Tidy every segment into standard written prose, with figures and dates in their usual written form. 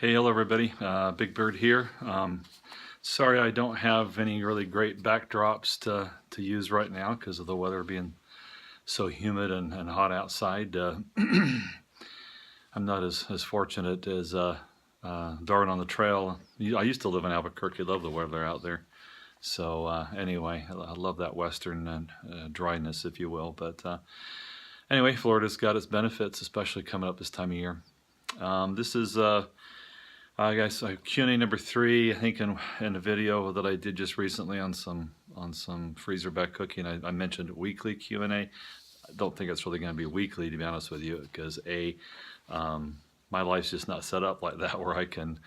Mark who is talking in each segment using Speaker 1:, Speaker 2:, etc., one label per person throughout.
Speaker 1: Hey, hello everybody. Big Bird here. Sorry I don't have any really great backdrops to use right now because of the weather being so humid and hot outside. I'm not as fortunate as Darwin on the trail. I used to live in Albuquerque. Love the weather out there. So anyway, I love that western dryness, if you will. But anyway, Florida's got its benefits, especially coming up this time of year. This is guys, Q&A number 3. I think in a video that I did just recently on some freezer back cooking, I mentioned weekly Q&A. I don't think it's really going to be weekly, to be honest with you, because my life's just not set up like that where I can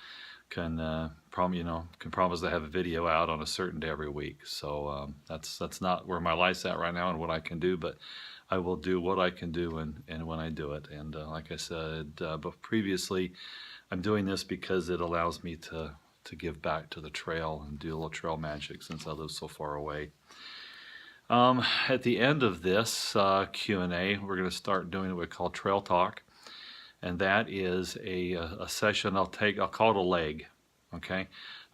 Speaker 1: promise to have a video out on a certain day every week. So that's not where my life's at right now and what I can do, but I will do what I can do and when I do it. And like I said but previously, I'm doing this because it allows me to give back to the trail and do a little trail magic since I live so far away. At the end of this Q&A, we're going to start doing what we call Trail Talk, and that is a session I'll call it a leg. Okay,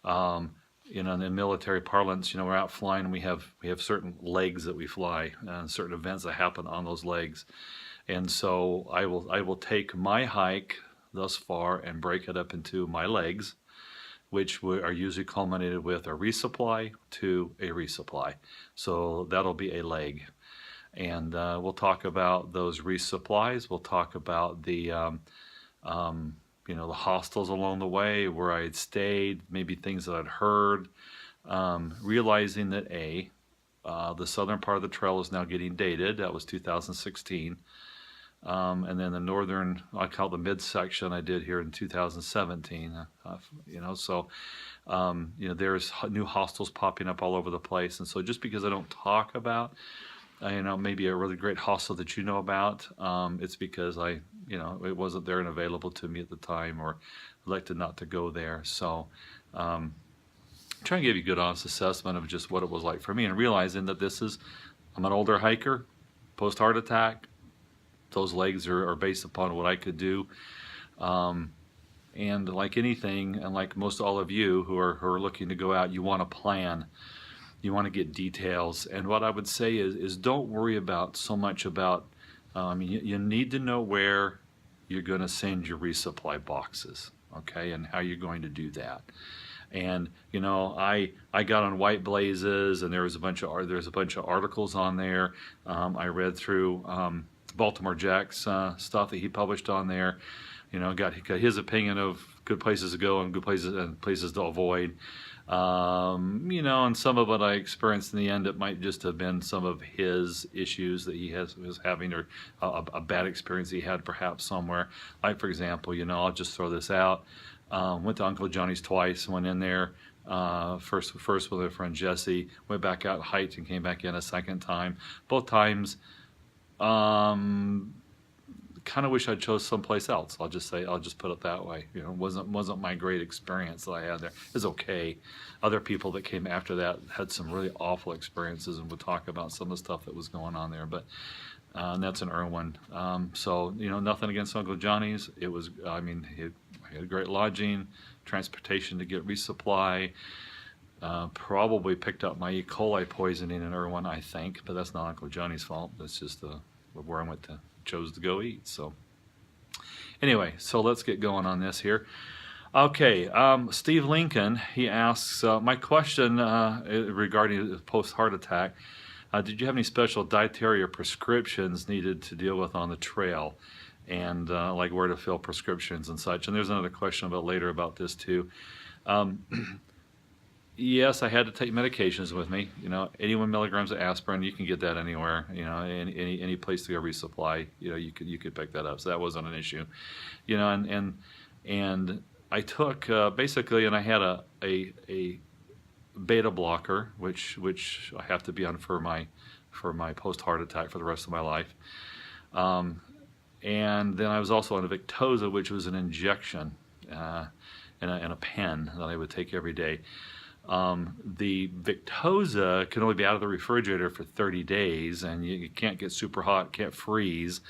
Speaker 1: in the military parlance, we're out flying and we have certain legs that we fly and certain events that happen on those legs, and so I will take my hike thus far and break it up into my legs, which are usually culminated with a resupply to a resupply. So that'll be a leg. And we'll talk about those resupplies. We'll talk about the the hostels along the way, where I had stayed, maybe things that I'd heard, realizing that the southern part of the trail is now getting dated. That was 2016. And then the northern, I call it the midsection, I did here in 2017. So there's new hostels popping up all over the place, and so just because I don't talk about maybe a really great hostel that you know about, it's because it wasn't there and available to me at the time, or elected not to go there. So trying to give you a good honest assessment of just what it was like for me, and realizing that I'm an older hiker, post heart attack. Those legs are based upon what I could do, and like anything, and like most all of you who are looking to go out, you want to plan, you want to get details. And what I would say is don't worry about so much about you need to know where you're going to send your resupply boxes, okay, and how you're going to do that. And I got on White Blazes, and there's a bunch of articles on there. I read through Baltimore Jack's stuff that he published on there. Got his opinion of good places to go and good places to avoid. And some of what I experienced in the end, it might just have been some of his issues that he was having, or a bad experience he had perhaps somewhere. Like, for example, I'll just throw this out. Went to Uncle Johnny's twice. Went in there first with a friend Jesse. Went back out, hiked, and came back in a second time. Both times, kind of wish I'd chose someplace else. I'll just put it that way. It wasn't my great experience that I had there. It was okay. Other people that came after that had some really awful experiences, and we'll talk about some of the stuff that was going on there. But and that's in Irwin. So nothing against Uncle Johnny's. It was, he had great lodging, transportation to get resupply. Probably picked up my E. coli poisoning in Irwin, I think, but that's not Uncle Johnny's fault. That's just where I chose to go eat. So anyway, so let's get going on this here. Okay, Steve Lincoln, he asks, my question regarding the post-heart attack, did you have any special dietary or prescriptions needed to deal with on the trail? And like where to fill prescriptions and such. And there's another question later about this too. Yes, I had to take medications with me. 81 milligrams of aspirin. You can get that anywhere. Any place to go resupply. You could pick that up. So that wasn't an issue. And I took basically, and I had a beta blocker, which I have to be on for my post heart attack for the rest of my life. And then I was also on a Victoza, which was an injection in a pen that I would take every day. The Victoza can only be out of the refrigerator for 30 days, and you can't get super hot, can't freeze.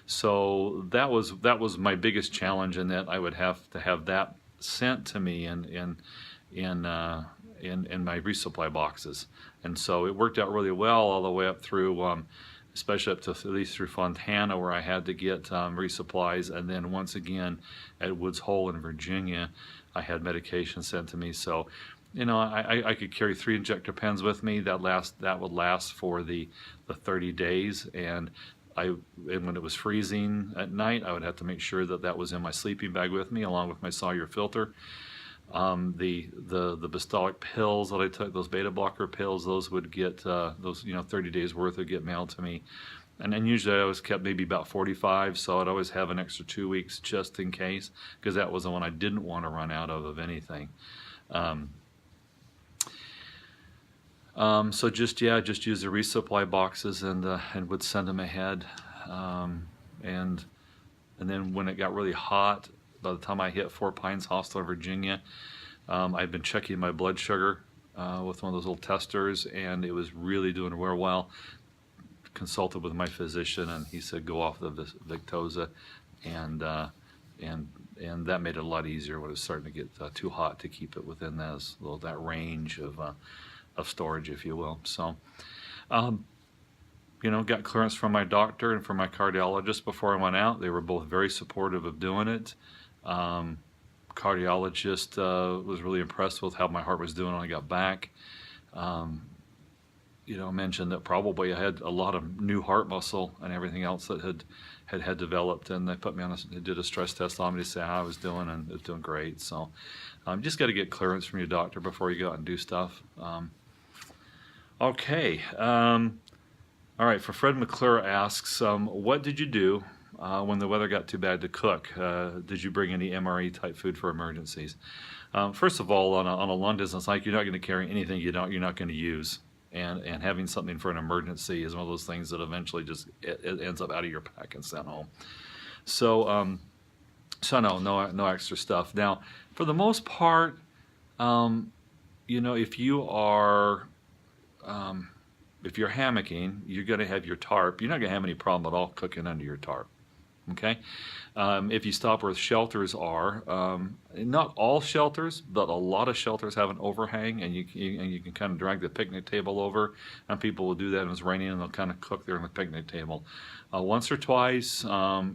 Speaker 1: So that was my biggest challenge, in that I would have to have that sent to me in my resupply boxes, and so it worked out really well all the way up through, especially up to at least through Fontana, where I had to get resupplies, and then once again at Woods Hole in Virginia, I had medication sent to me. So, I could carry 3 injector pens with me that would last for the 30 days, and when it was freezing at night, I would have to make sure that was in my sleeping bag with me, along with my Sawyer filter. The Bistolic pills that I took, those beta blocker pills, those would get 30 days worth would get mailed to me, and then usually I always kept maybe about 45, so I'd always have an extra 2 weeks just in case, because that was the one I didn't want to run out of anything. So just use the resupply boxes and would send them ahead, and then when it got really hot, by the time I hit Fort Pines Hostel, Virginia, I'd been checking my blood sugar with one of those little testers, and it was really doing real well. Consulted with my physician, and he said go off the Victoza, and that made it a lot easier when it was starting to get too hot to keep it within that range of storage, if you will. So, got clearance from my doctor and from my cardiologist before I went out. They were both very supportive of doing it. Cardiologist was really impressed with how my heart was doing when I got back. Mentioned that probably I had a lot of new heart muscle and everything else that had developed, and they put me on they did a stress test on me to see how I was doing, and it was doing great. So, just got to get clearance from your doctor before you go out and do stuff. Okay. All right. For Fred McClure asks, what did you do when the weather got too bad to cook? Did you bring any MRE type food for emergencies? First of all, on a long distance hike, you're not going to carry anything you're not going to use, and having something for an emergency is one of those things that eventually just it ends up out of your pack and sent home. So no extra stuff. Now, for the most part, if you're hammocking, you're going to have your tarp. You're not going to have any problem at all cooking under your tarp. Okay, if you stop where shelters are, not all shelters, but a lot of shelters have an overhang, and you can kind of drag the picnic table over, and people will do that when it's raining, and they'll kind of cook there on the picnic table. Once or twice,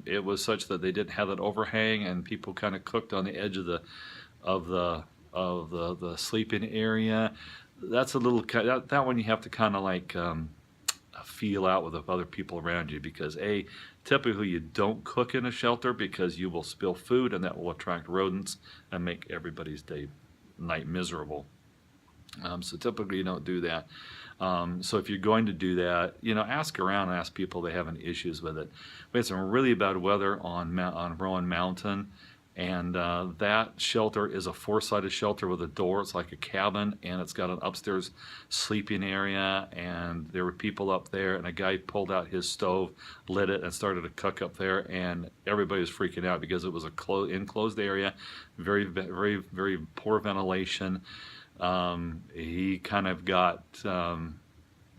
Speaker 1: it was such that they didn't have that overhang, and people kind of cooked on the edge of the sleeping area. That's a little that one you have to kind of like feel out with other people around you, because typically you don't cook in a shelter because you will spill food, and that will attract rodents and make everybody's night miserable. So typically you don't do that. So if you're going to do that, ask around and ask people if they have any issues with it. We had some really bad weather on Rowan Mountain, and that shelter is a 4-sided shelter with a door. It's like a cabin, and it's got an upstairs sleeping area, and there were people up there, and a guy pulled out his stove, lit it, and started to cook up there, and everybody was freaking out because it was a enclosed area, very, very, very poor ventilation. He kind of got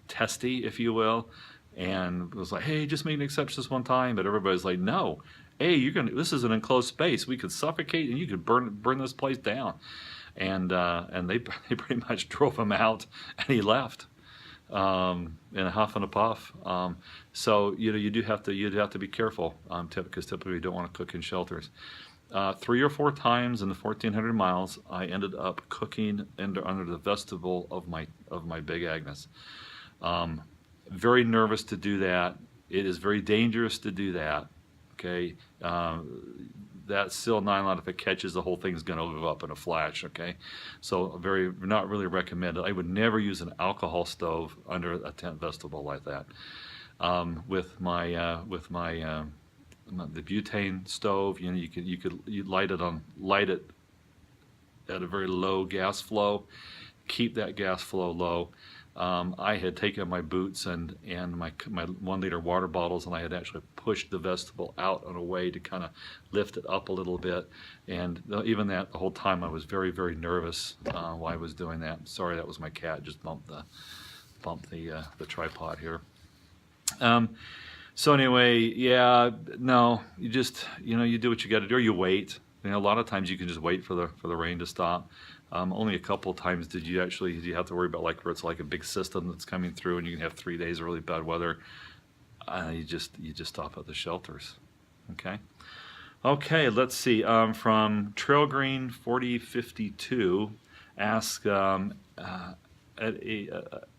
Speaker 1: testy, if you will, and was like, hey, just make an exception this one time, but everybody's like, no. Hey, this is an enclosed space. We could suffocate, and you could burn this place down. And they pretty much drove him out, and he left in a huff and a puff. So you'd have to be careful, because typically you don't want to cook in shelters. 3 or 4 times in the 1,400 miles, I ended up cooking under the vestibule of my Big Agnes. Very nervous to do that. It is very dangerous to do that. Okay, that steel nylon, if it catches, the whole thing's going to go up in a flash. Okay, so not really recommended. I would never use an alcohol stove under a tent vestibule like that. With the butane stove, you could light it at a very low gas flow. Keep that gas flow low. I had taken my boots and my 1-liter water bottles, and I had actually pushed the vestibule out on a way to kind of lift it up a little bit. And even the whole time I was very, very nervous while I was doing that. Sorry, that was my cat just bumped the tripod here. So anyway, yeah, no, you just you do what you got to do, or you wait. A lot of times you can just wait for the rain to stop. Only a couple times did you have to worry about like where it's like a big system that's coming through and you can have 3 days of really bad weather. You just stop at the shelters. Okay. Okay, let's see. From Trail Green 4052, ask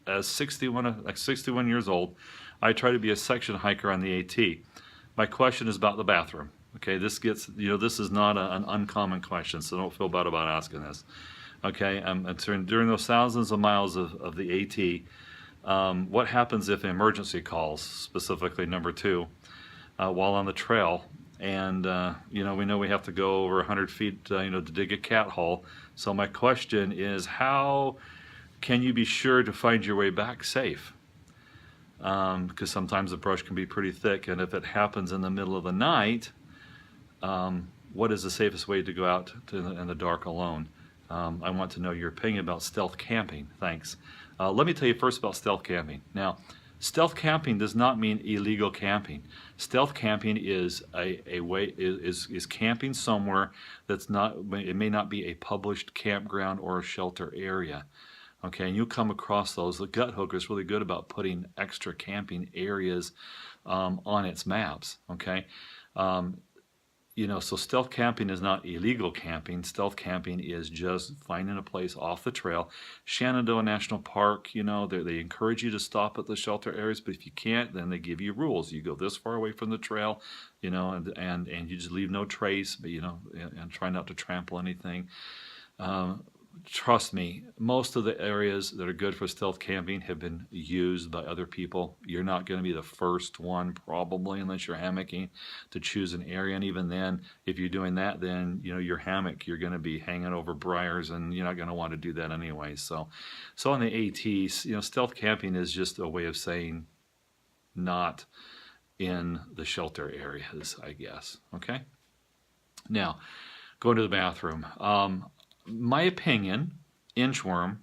Speaker 1: as 61 years old, I try to be a section hiker on the AT. My question is about the bathroom. Okay, this is not an uncommon question, so don't feel bad about asking this. Okay, during those thousands of miles of the AT, what happens if an emergency calls, specifically number 2, while on the trail? And we know we have to go over 100 feet, to dig a cat hole. So my question is, how can you be sure to find your way back safe? Because sometimes the brush can be pretty thick, and if it happens in the middle of the night, what is the safest way to go out in the dark alone? I want to know your opinion about stealth camping. Thanks. Let me tell you first about stealth camping. Now, stealth camping does not mean illegal camping. Stealth camping is is camping somewhere that's not. It may not be a published campground or a shelter area. Okay, and you come across those. The Gut Hooker is really good about putting extra camping areas on its maps. Okay, so stealth camping is not illegal camping. Stealth camping is just finding a place off the trail. Shenandoah National Park, they encourage you to stop at the shelter areas, but if you can't, then they give you rules. You go this far away from the trail, and you just leave no trace, but and try not to trample anything. Trust me, most of the areas that are good for stealth camping have been used by other people. You're not going to be the first one, probably, unless you're hammocking, to choose an area. And even then, if you're doing that, then your hammock, you're going to be hanging over briars, and you're not going to want to do that anyway. So on the ATs, stealth camping is just a way of saying not in the shelter areas, I guess. Okay. Now, going to the bathroom. My opinion, Inchworm,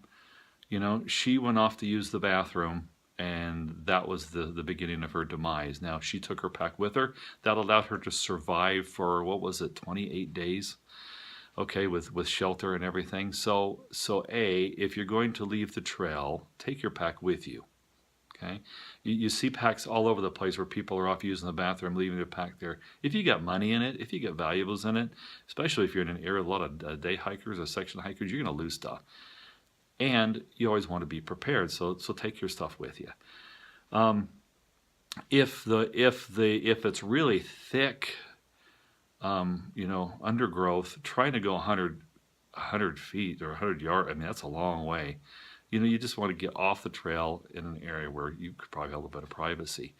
Speaker 1: she went off to use the bathroom, and that was the beginning of her demise. Now, she took her pack with her. That allowed her to survive for, 28 days, okay, with shelter and everything. So if you're going to leave the trail, take your pack with you, okay? You see packs all over the place where people are off using the bathroom, leaving their pack there. If you got money in it, if you got valuables in it, especially if you're in an area with a lot of day hikers or section hikers, you're going to lose stuff. And you always want to be prepared, so take your stuff with you. If it's really thick, undergrowth, trying to go 100 feet or 100 yards, I mean, that's a long way. You just want to get off the trail in an area where you could probably have a little bit of privacy.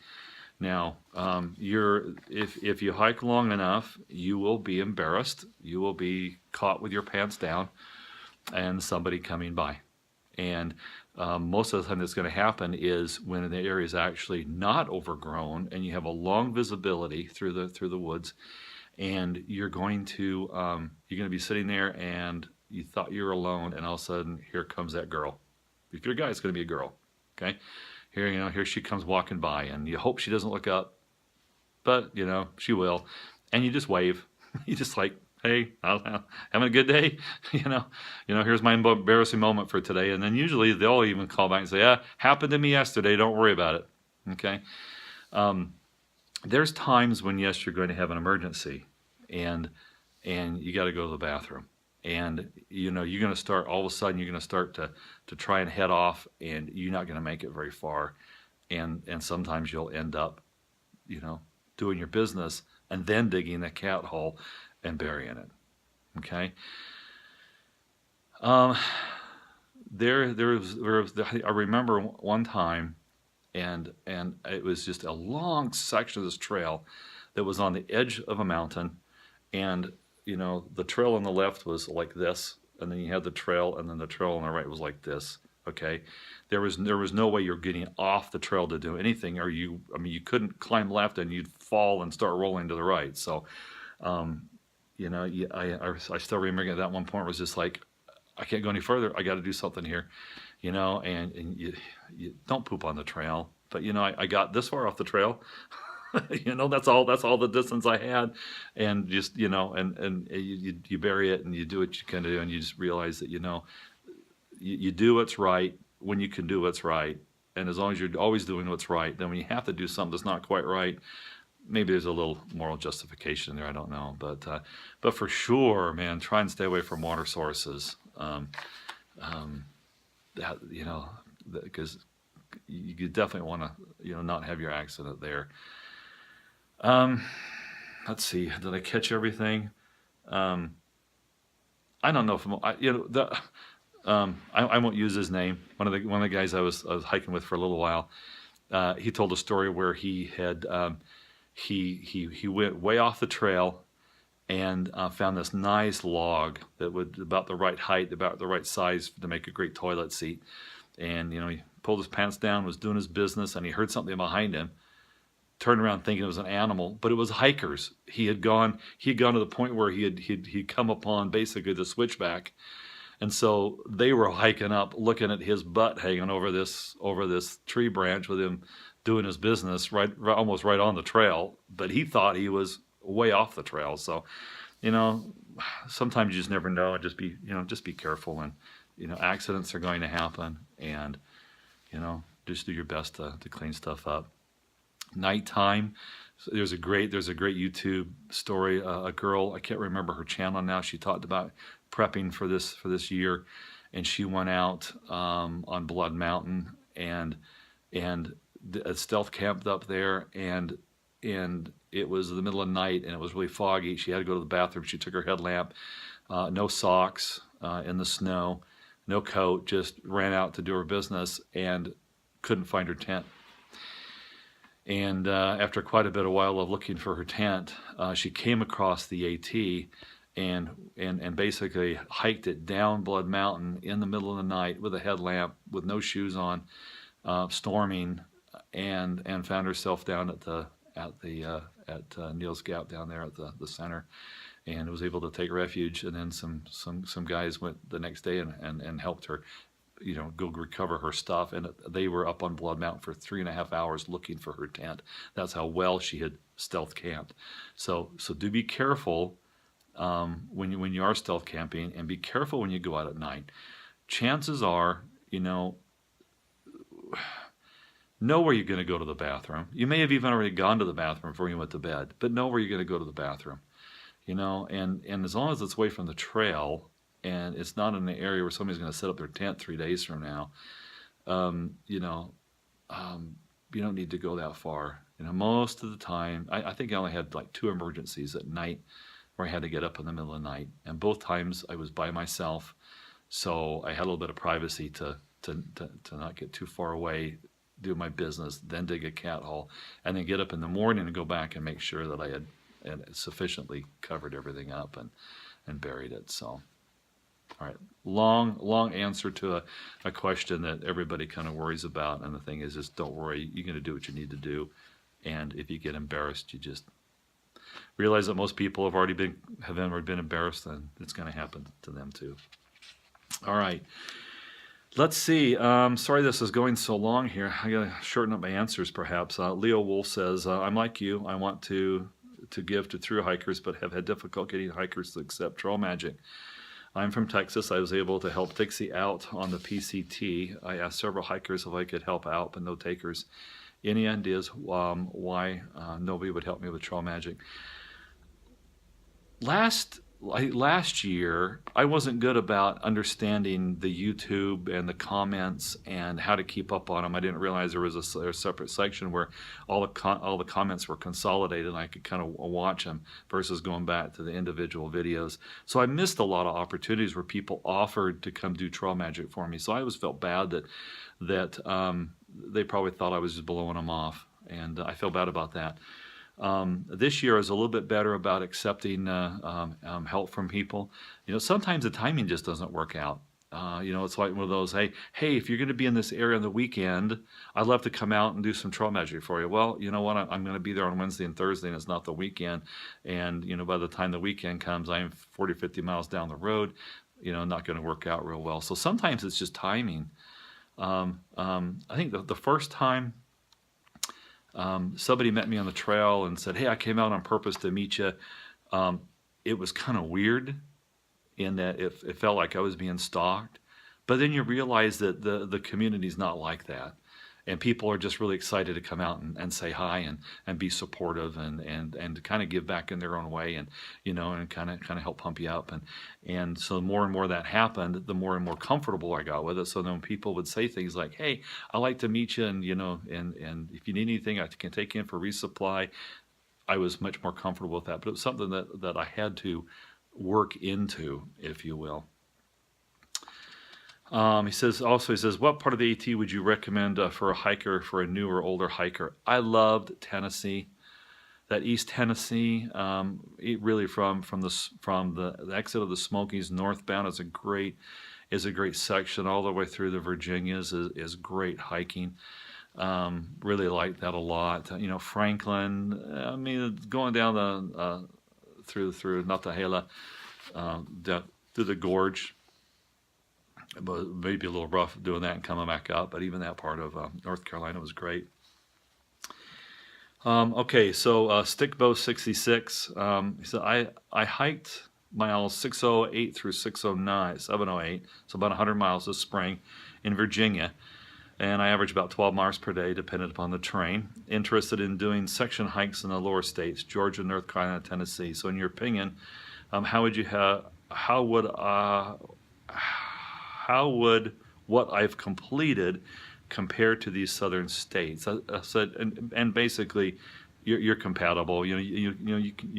Speaker 1: Now, if you hike long enough, you will be embarrassed. You will be caught with your pants down and somebody coming by. And most of the time that's going to happen is when the area is actually not overgrown and you have a long visibility through the woods, and you're going to be sitting there and you thought you were alone, and all of a sudden here comes that girl. If you're a guy, it's going to be a girl, okay? Here she comes walking by, and you hope she doesn't look up, but, she will. And you just wave. You just like, hey, having a good day? Here's my embarrassing moment for today. And then usually they'll even call back and say, yeah, happened to me yesterday. Don't worry about it, okay? There's times when, yes, you're going to have an emergency, and you got to go to the bathroom. And you're going to start, all of a sudden you're going to start to try and head off, and you're not going to make it very far, and sometimes you'll end up doing your business and then digging the cat hole and burying it. Okay. I remember one time, and it was just a long section of this trail that was on the edge of a mountain, and the trail on the left was like this, and then you had the trail, and then the trail on the right was like this. Okay, there was no way you're getting off the trail to do anything, or you couldn't climb left and you'd fall and start rolling to the right. So, I still remember at that one point was just like, I can't go any further. I got to do something here, and you don't poop on the trail. But I got this far off the trail. You know, that's all the distance I had, and just, you know, and you bury it and you do what you can do, and you just realize that, you know, you do what's right when you can do what's right, and as long as you're always doing what's right, then when you have to do something that's not quite right, maybe there's a little moral justification there. I don't know, but for sure, man, try and stay away from water sources. That, you know, because you definitely want to, you know, not have your accident there. Um, let's see, did I catch everything? Um, I don't know if you know I won't use his name. One of the guys I was hiking with for a little while. He told a story where he had he went way off the trail and found this nice log that would about the right height, about the right size to make a great toilet seat. And you know, he pulled his pants down, was doing his business, and he heard something behind him. Turned around thinking it was an animal, but it was hikers. He had gone to the point where he'd come upon basically the switchback, and so they were hiking up, looking at his butt hanging over this tree branch with him doing his business almost right on the trail. But he thought he was way off the trail. So, you know, sometimes you just never know. Just be careful, and you know, accidents are going to happen, and you know, just do your best to clean stuff up. Nighttime. So there's a great YouTube story. A girl, I can't remember her channel now. She talked about prepping for this year, and she went out on Blood Mountain and stealth camped up there, and it was the middle of the night and it was really foggy. She had to go to the bathroom. She took her headlamp, no socks, in the snow, no coat, just ran out to do her business and couldn't find her tent. And after quite a bit of while of looking for her tent, she came across the AT and basically hiked it down Blood Mountain in the middle of the night with a headlamp, with no shoes on, storming, and found herself down at Neil's Gap down there at the center, and was able to take refuge. And then some guys went the next day and helped her, you know, go recover her stuff. And they were up on Blood Mountain for 3.5 hours looking for her tent. That's how well she had stealth camped. So do be careful when you are stealth camping, and be careful when you go out at night. Chances are, you know where you're going to go to the bathroom. You may have even already gone to the bathroom before you went to bed, but know where you're going to go to the bathroom. You know, and as long as it's away from the trail, and it's not in the area where somebody's going to set up their tent 3 days from now, you know, you don't need to go that far. You know, most of the time, I think I only had like 2 emergencies at night where I had to get up in the middle of the night, and both times I was by myself, so I had a little bit of privacy to not get too far away, do my business, then dig a cat hole, and then get up in the morning and go back and make sure that I had sufficiently covered everything up and buried it. So, all right, long answer to a question that everybody kind of worries about, and the thing is, just don't worry. You're going to do what you need to do, and if you get embarrassed, you just realize that most people have already been embarrassed, and it's going to happen to them too. All right. Let's see. Sorry this is going so long here. I got to shorten up my answers, perhaps. Leo Wolf says, I'm like you. I want to give to thru hikers, but have had difficulty getting hikers to accept trail magic. I'm from Texas. I was able to help Dixie out on the PCT. I asked several hikers if I could help out, but no takers. Any ideas why nobody would help me with trail magic? Last year, I wasn't good about understanding the YouTube and the comments and how to keep up on them. I didn't realize there was a separate section where all the comments were consolidated, and I could kind of watch them versus going back to the individual videos. So I missed a lot of opportunities where people offered to come do trail magic for me. So I always felt bad that they probably thought I was just blowing them off, and I feel bad about that. This year I was a little bit better about accepting help from people. You know, sometimes the timing just doesn't work out. You know, it's like one of those, hey, if you're going to be in this area on the weekend, I'd love to come out and do some trail magic for you. Well, you know what? I'm going to be there on Wednesday and Thursday, and it's not the weekend. And, you know, by the time the weekend comes, I'm 40, 50 miles down the road, you know, not going to work out real well. So sometimes it's just timing. I think the first time Somebody met me on the trail and said, "Hey, I came out on purpose to meet you." Um, it was kind of weird in that it felt like I was being stalked. But then you realize that the community's not like that. And people are just really excited to come out and say hi and be supportive and kind of give back in their own way and and kind of help pump you up and so the more and more that happened, the more and more comfortable I got with it. So then people would say things like, "Hey, I like to meet you, and and if you need anything, I can take you in for resupply." I was much more comfortable with that, but it was something that I had to work into, if you will. He says, what part of the AT would you recommend for a hiker, for a new or older hiker? I loved Tennessee, that East Tennessee. Really from the exit of the Smokies northbound is a great section all the way through the Virginias is great hiking. Really like that a lot. Franklin. I mean, going down the through Nantahala, through the gorge. But maybe a little rough doing that and coming back up, but even that part of North Carolina was great. Okay, so Stickbow 66. He said, I hiked miles 608 through 708, so about 100 miles this spring in Virginia, and I average about 12 miles per day, dependent upon the terrain. Interested in doing section hikes in the lower states, Georgia, North Carolina, Tennessee. So, in your opinion, how would what I've completed compare to these southern states? I said, and basically, you're compatible. You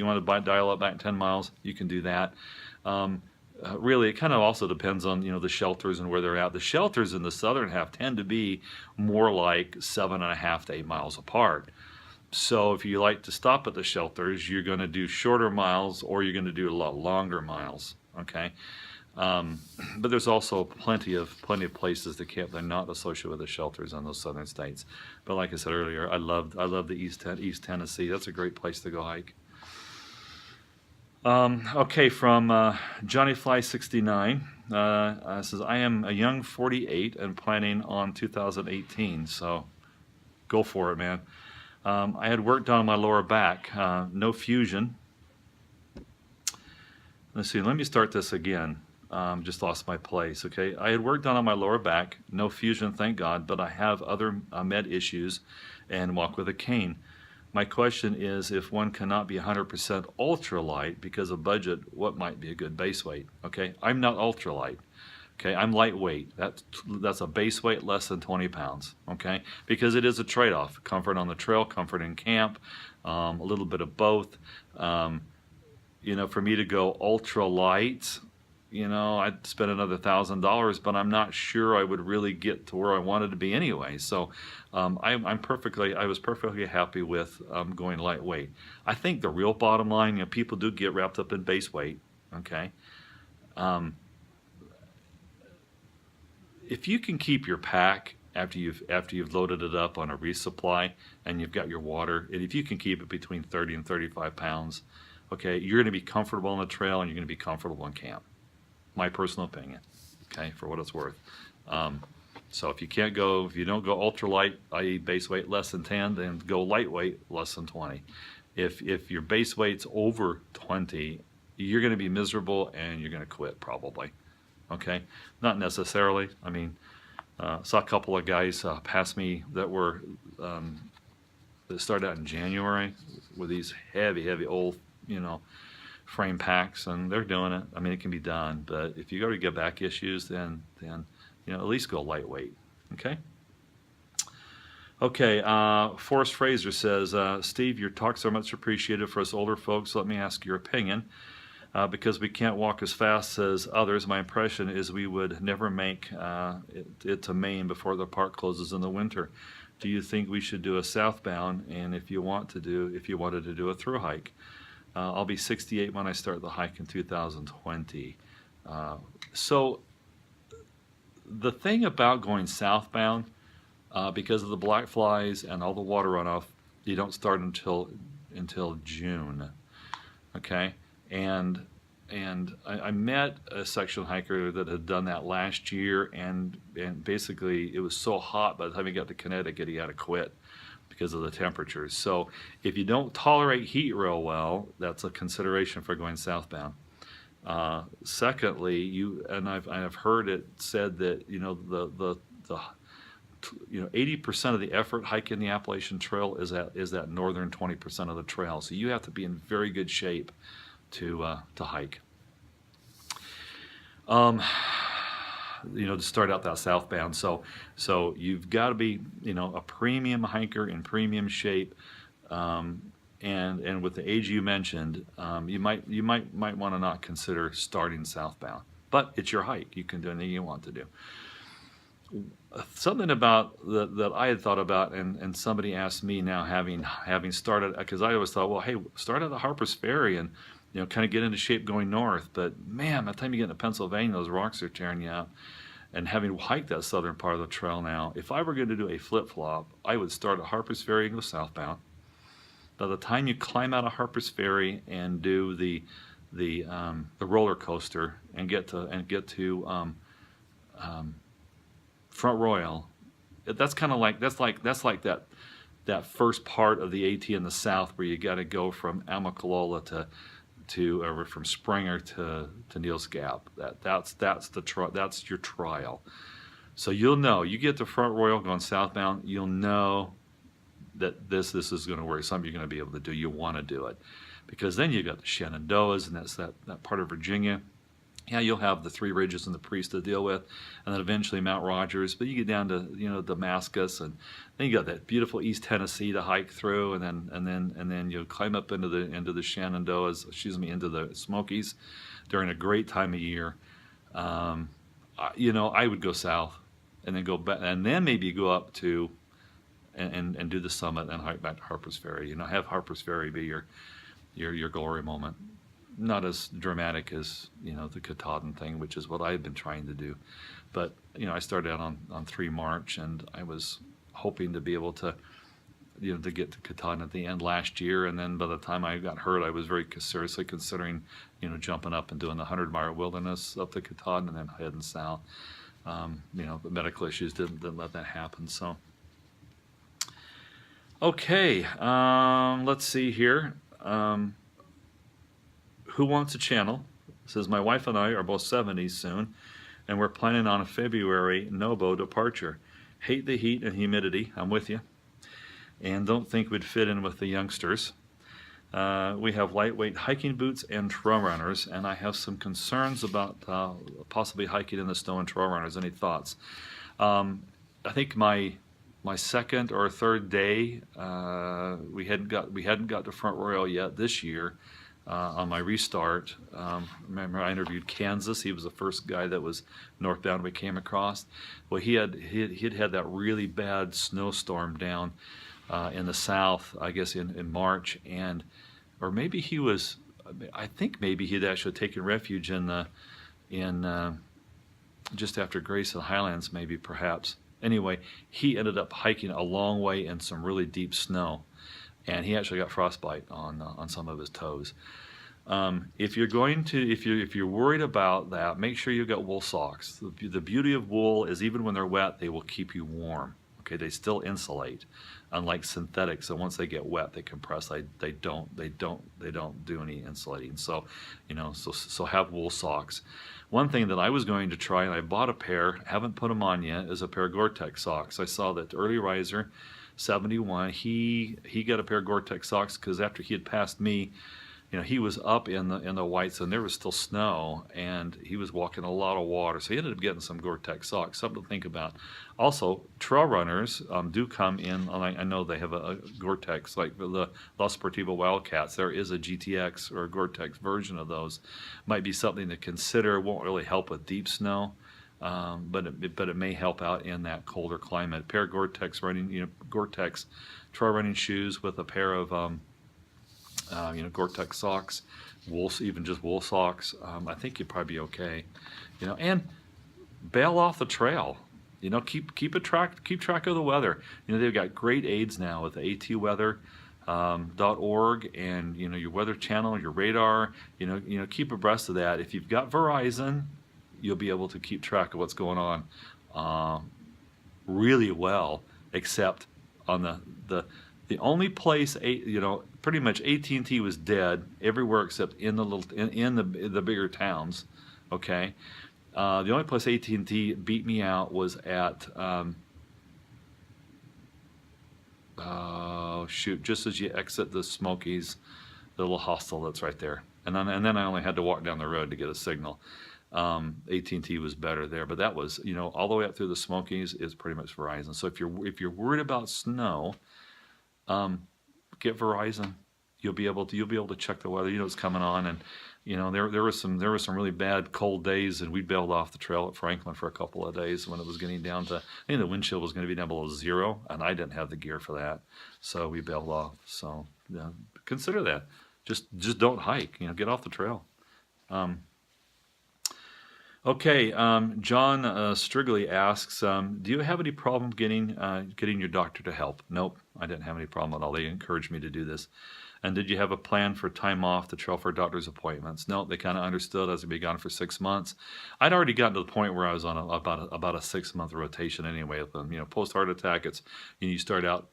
Speaker 1: want to dial up back 10 miles, you can do that. Really, it kind of also depends on the shelters and where they're at. The shelters in the southern half tend to be more like 7.5 to 8 miles apart. So if you like to stop at the shelters, you're going to do shorter miles, or you're going to do a lot longer miles. Okay. But there's also plenty of places to camp that are not associated with the shelters on those southern states. But like I said earlier, I love the East Tennessee. That's a great place to go hike. Okay, from Johnny Fly 69 says, I am a young 48 and planning on 2018. So go for it, man. I had work done on my lower back, no fusion. Let's see. Let me start this again. Just lost my place. Okay, I had work done on my lower back, no fusion, thank God, but I have other med issues and walk with a cane. My question is, if one cannot be 100% ultralight because of budget, what might be a good base weight? Okay, I'm not ultralight. Okay, I'm lightweight. That's a base weight less than 20 pounds. Okay, because it is a trade-off: comfort on the trail, comfort in camp, a little bit of both. For me to go ultralight, I'd spend another $1,000, but I'm not sure I would really get to where I wanted to be anyway. So I was perfectly happy with going lightweight. I think the real bottom line, people do get wrapped up in base weight. Okay, if you can keep your pack after you've loaded it up on a resupply and you've got your water, and if you can keep it between 30 and 35 pounds, okay, you're going to be comfortable on the trail and you're going to be comfortable in camp. My personal opinion, okay, for what it's worth. So if you don't go ultralight, i.e. base weight less than 10, then go lightweight less than 20. If your base weight's over 20, you're going to be miserable and you're going to quit probably. Okay, not necessarily. I mean, saw a couple of guys pass me that started out in January with these heavy old, frame packs, and they're doing it. I mean, it can be done, but if you already get back issues, then at least go lightweight. Okay. Forrest Fraser says, Steve, your talks are much appreciated for us older folks. Let me ask your opinion. Because we can't walk as fast as others, my impression is we would never make it to Maine before the park closes in the winter. Do you think we should do a southbound? And if you wanted to do a through hike? I'll be 68 when I start the hike in 2020. So the thing about going southbound, because of the black flies and all the water runoff, you don't start until June. Okay, and I met a section hiker that had done that last year, and basically it was so hot by the time he got to Connecticut he had to quit. because of the temperatures. So if you don't tolerate heat real well, that's a consideration for going southbound. Secondly, I've heard it said that the 80% of the effort hiking the Appalachian Trail is that northern 20% of the trail. So you have to be in very good shape to hike. To start out that southbound. So you've got to be a premium hiker in premium shape. And with the age you mentioned, you might want to not consider starting southbound. But it's your hike. You can do anything you want to do. Something about that I had thought about, and somebody asked me now, having started, because I always thought, well, hey, start at the Harper's Ferry and kind of get into shape going north. But man, by the time you get into Pennsylvania, those rocks are tearing you up. And having hiked that southern part of the trail now, if I were going to do a flip-flop, I would start at Harper's Ferry and go southbound. By the time you climb out of Harper's Ferry and do the roller coaster and get to Front Royal, that's kind of like that first part of the AT in the south where you got to go from Amicalola or from Springer to Neels Gap. That's your trial. So you'll know, you get to Front Royal going southbound, you'll know that this is going to work. Something you're going to be able to do. You want to do it, because then you got the Shenandoahs, and that's that part of Virginia. Yeah, you'll have the Three Ridges and the Priest to deal with, and then eventually Mount Rogers. But you get down to Damascus, and then you got that beautiful East Tennessee to hike through, and then you climb up into the Shenandoahs, into the Smokies during a great time of year. I would go south, and then go back, and then maybe go up to and do the summit and hike back to Harper's Ferry. Have Harper's Ferry be your glory moment. Not as dramatic as the Katahdin thing, which is what I've been trying to do. But I started out on 3 March, and I was hoping to be able to to get to Katahdin at the end last year. And then by the time I got hurt, I was very seriously considering jumping up and doing the 100-mile wilderness up to Katahdin and then heading south. But medical issues didn't let that happen. So okay, let's see here. Who Wants a Channel says, my wife and I are both 70s soon, and we're planning on a February NOBO departure. Hate the heat and humidity, I'm with you, and don't think we'd fit in with the youngsters. We have lightweight hiking boots and trail runners, and I have some concerns about possibly hiking in the snow and trail runners. Any thoughts? I think my second or third day, we hadn't got to Front Royal yet this year. On my restart, remember I interviewed Kansas. He was the first guy that was northbound we came across. Well, he'd had that really bad snowstorm down in the south, I guess in March, or maybe he was. I think maybe he'd actually taken refuge in just after Grayson Highlands, maybe perhaps. Anyway, he ended up hiking a long way in some really deep snow, and he actually got frostbite on some of his toes. If you're worried about that, make sure you've got wool socks. The beauty of wool is even when they're wet, they will keep you warm. Okay, they still insulate, unlike synthetics. So once they get wet, they compress. They don't do any insulating. So, so have wool socks. One thing that I was going to try, and I bought a pair, haven't put them on yet, is a pair of Gore-Tex socks. I saw that Early Riser 71, he got a pair of Gore-Tex socks because after he had passed me, he was up in the whites and there was still snow, and he was walking a lot of water, so he ended up getting some Gore-Tex socks. Something to think about. Also, trail runners do come in. I know they have a Gore-Tex, like the La Sportiva Wildcats. There is a GTX or a Gore-Tex version of those. Might be something to consider. Won't really help with deep snow. But it may help out in that colder climate. A pair of Gore-Tex Gore-Tex trail running shoes with a pair of Gore-Tex socks, even just wool socks. I think you'd probably be okay. And bail off the trail. Keep track of the weather. They've got great aids now with the ATweather.org and your weather channel, your radar. Keep abreast of that. If you've got Verizon, you'll be able to keep track of what's going on really well, except on the only place, pretty much AT&T was dead everywhere except in the bigger towns. Okay, the only place AT&T beat me out was at oh shoot, just as you exit the Smokies, the little hostel that's right there, and then I only had to walk down the road to get a signal. AT&T was better there, but that was, all the way up through the Smokies is pretty much Verizon. So if you're worried about snow, get Verizon. You'll be able to check the weather. You know what's coming on, and there were some really bad cold days, and we bailed off the trail at Franklin for a couple of days when it was getting down to, I think the wind chill was going to be down below 0, and I didn't have the gear for that, so we bailed off. So consider that. Just don't hike. Get off the trail. Okay, John Strigley asks, do you have any problem getting your doctor to help? Nope, I didn't have any problem at all. They encouraged me to do this. And did you have a plan for time off the trail for doctor's appointments? No, they kind of understood I was going to be gone for 6 months. I'd already gotten to the point where I was on about a 6-month rotation anyway with them. Post heart attack, it's you start out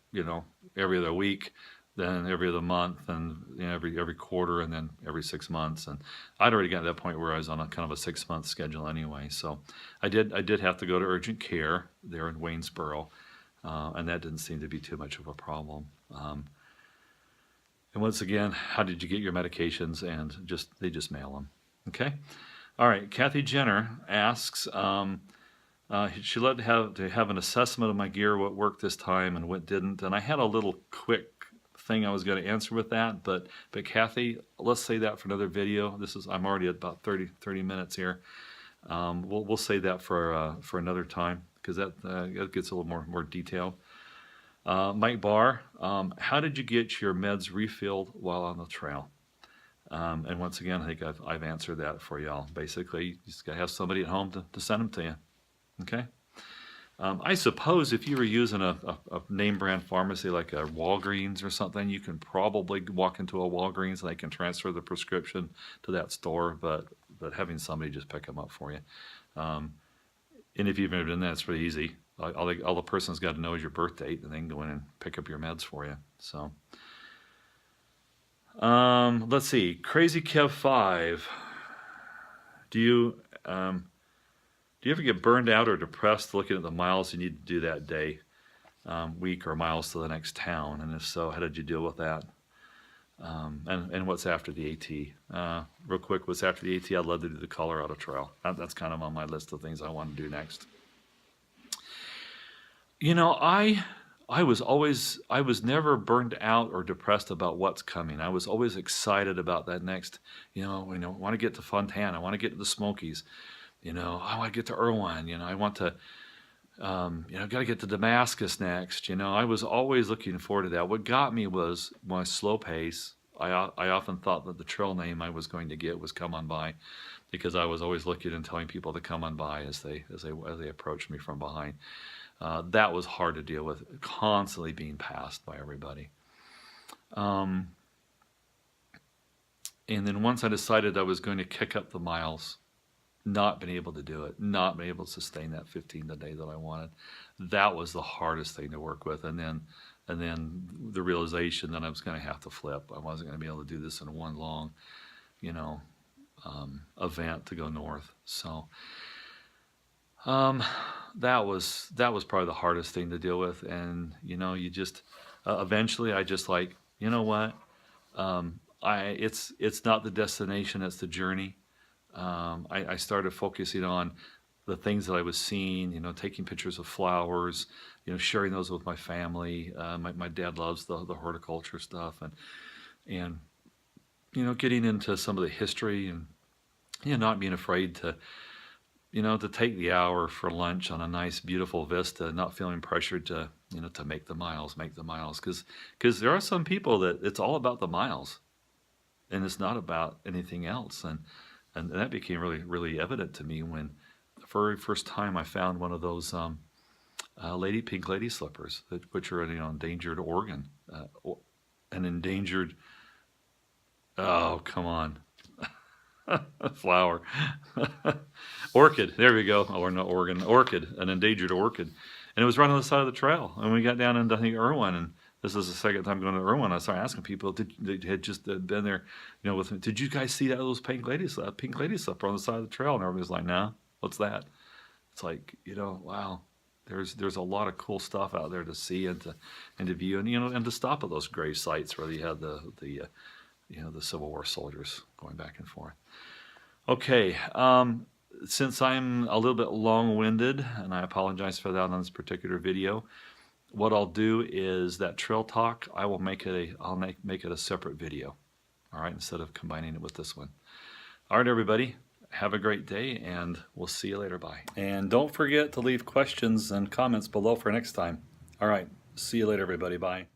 Speaker 1: every other week, then every other month, and every quarter, and then every 6 months. And I'd already gotten to that point where I was on a kind of a 6-month schedule anyway. So I did have to go to urgent care there in Waynesboro, and that didn't seem to be too much of a problem. And once again, how did you get your medications? And they just mail them. Okay. All right. Kathy Jenner asks, she'd love to have an assessment of my gear, what worked this time and what didn't. And I had a little quick thing I was going to answer with that, but Kathy, let's say that for another video. I'm already at about 30 minutes here. We'll say that for another time, because that gets a little more detailed. Mike Barr, how did you get your meds refilled while on the trail? And once again, I think I've answered that for y'all. Basically, you just got to have somebody at home to send them to you. Okay? I suppose if you were using a name brand pharmacy like a Walgreens or something, you can probably walk into a Walgreens and they can transfer the prescription to that store, but having somebody just pick them up for you. And if you've never done that, it's pretty easy. All the person's got to know is your birth date, and they can go in and pick up your meds for you. So, let's see. Crazy Kev 5. Do you ever get burned out or depressed looking at the miles you need to do that day, week, or miles to the next town? And if so, how did you deal with that? And what's after the AT? Real quick, what's after the AT? I'd love to do the Colorado Trail. That's kind of on my list of things I want to do next. I was never burned out or depressed about what's coming. I was always excited about that next, I want to get to Fontana. I want to get to the Smokies. I want to get to Irvine. I want to, got to get to Damascus next. I was always looking forward to that. What got me was my slow pace. I often thought that the trail name I was going to get was Come On By, because I was always looking and telling people to come on by as they approached me from behind. That was hard to deal with, constantly being passed by everybody. And then once I decided I was going to kick up the miles, not been able to do it, not been able to sustain that 15 a day that I wanted, that was the hardest thing to work with. And then the realization that I was going to have to flip. I wasn't going to be able to do this in one long, event to go north. So that was probably the hardest thing to deal with. And you just eventually I just like, you know what, it's not the destination, it's the journey. I started focusing on the things that I was seeing, taking pictures of flowers, sharing those with my family. My dad loves the horticulture stuff, and getting into some of the history, and not being afraid to take the hour for lunch on a nice, beautiful vista, not feeling pressured to make the miles, because there are some people that it's all about the miles, and it's not about anything else, and that became really, really evident to me when the very first time I found one of those pink lady slippers, which are an endangered organ, an endangered, oh, come on, flower, orchid, there we go, or no organ, orchid, an endangered orchid. And it was right on the side of the trail. And we got down into, I think, Irwin, and this is the second time going to Irwin. I started asking people, they had just been there, you know, with me, did you guys see those pink ladies up on the side of the trail? And everybody's like, no, what's that? It's like, you know, wow. There's a lot of cool stuff out there to see and to view, and you know, and to stop at those grave sites where you had the you know, the Civil War soldiers going back and forth. Okay, since I'm a little bit long-winded, and I apologize for that on this particular video, what I'll do is that trail talk, I'll make it a separate video. All right, instead of combining it with this one. All right, everybody. Have a great day, and we'll see you later. Bye. And don't forget to leave questions and comments below for next time. All right. See you later, everybody. Bye.